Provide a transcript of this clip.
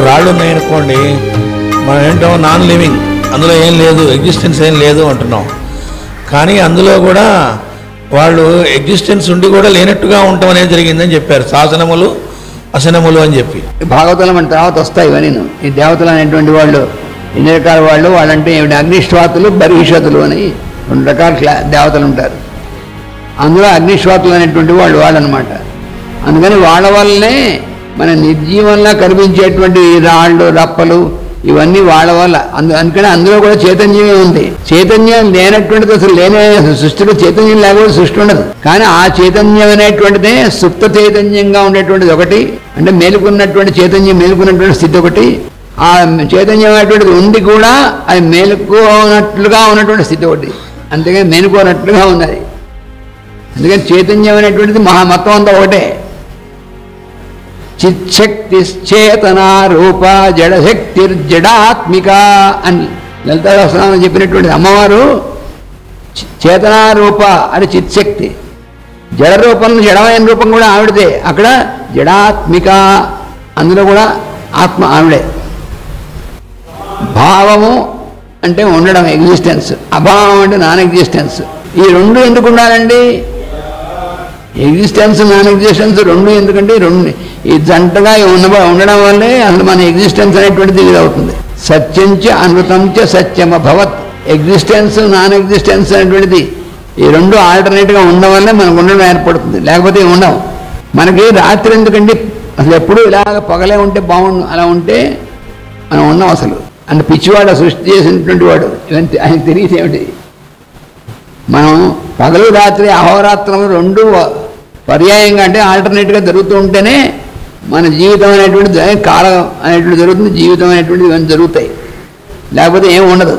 రాళ్ళు ఉన్నాయనుకోండి, మనం ఏంటో నాన్ లివింగ్, అందులో ఏం లేదు, ఎగ్జిస్టెన్స్ ఏం లేదు అంటున్నాం. కానీ అందులో కూడా వాళ్ళు ఎగ్జిస్టెన్స్ ఉండి కూడా లేనట్టుగా ఉండటం అనేది జరిగిందని చెప్పారు. శాసనములు అసనములు అని చెప్పి. భాగవతంలో మన తర్వాత వస్తాయి ఇవన్నీ. ఈ దేవతలు అనేటువంటి వాళ్ళు ఎన్ని రకాల వాళ్ళు, వాళ్ళంటే ఏమిటి, అగ్నిశ్వాతులు బర్హిషతులు అని 2 రకాల దేవతలు ఉంటారు. అందులో అగ్నిశ్వాతులు అనేటువంటి వాళ్ళనమాట. అందుకని వాళ్ళ వల్లనే మన నిర్జీవంలా కనిపించేటువంటి రాళ్ళు రప్పలు ఇవన్నీ వాళ్ళ వల్ల. అందుకని అందులో కూడా చైతన్యమే ఉంది. చైతన్యం లేనటువంటిది అసలు లేనే, సృష్టిలో చైతన్యం లేకపోతే సృష్టి ఉండదు. కానీ ఆ చైతన్యం అనేటువంటిదే సుప్త చైతన్యంగా ఉండేటువంటిది ఒకటి, అంటే మేలుకున్నటువంటి చైతన్యం, మేలుకున్నటువంటి స్థితి ఒకటి. ఆ చైతన్యం అనేటువంటిది ఉండి కూడా అది మేలుకోనట్లుగా ఉన్నటువంటి స్థితి ఒకటి, అంతేగాని మేలుకోనట్లుగా ఉన్నది. అందుకని చైతన్యం అనేటువంటిది మొత్తం అంతా ఒకటే. చిచ్చక్తిశ్చేతనారూప జడశక్తిర్జడాత్మిక అని లలితా సహస్రనామం చెప్పినటువంటి అమ్మవారు చేతనారూప అని చిత్శక్తి, జడ రూపంలో జడమైన రూపం కూడా ఆవిడదే. అక్కడ జడాత్మిక, అందులో కూడా ఆత్మ ఆవిడే. భావము అంటే ఉండడం, ఎగ్జిస్టెన్స్. అభావం అంటే నాన్ ఎగ్జిస్టెన్స్. ఈ రెండు ఎందుకు ఉండాలండి? ఎగ్జిస్టెన్స్ నాన్ ఎగ్జిస్టెన్స్ రెండు ఎందుకంటే ఈ జంటగా ఉండడం వల్లే అసలు మన ఎగ్జిస్టెన్స్ అనేటువంటిది ఇది అవుతుంది. సత్యంచ అనృతంచ సత్యమభవత్. ఎగ్జిస్టెన్స్ నాన్ ఎగ్జిస్టెన్స్ అనేటువంటిది ఈ రెండు ఆల్టర్నేట్గా ఉండడం వల్లే మనకు ఉండడం ఏర్పడుతుంది, లేకపోతే ఉండవు. మనకి రాత్రి ఎందుకండి, అసలు ఎప్పుడు ఇలాగ పగలే ఉంటే బాగుండు, అలా ఉంటే మనం ఉన్నాం. అసలు అంటే పిచ్చివాడు సృష్టి చేసినటువంటి వాడు, ఇవన్నీ ఆయనకు తెలియదు ఏమిటి. మనం పగలు రాత్రి అహోరాత్రం రెండు పర్యాయంగా అంటే ఆల్టర్నేట్గా జరుగుతూ ఉంటేనే మన జీవితం అనేటువంటిది, కాలం అనేటువంటిది జరుగుతుంది, జీవితం అనేటువంటిది ఇవన్నీ జరుగుతాయి, లేకపోతే ఏమి ఉండదు.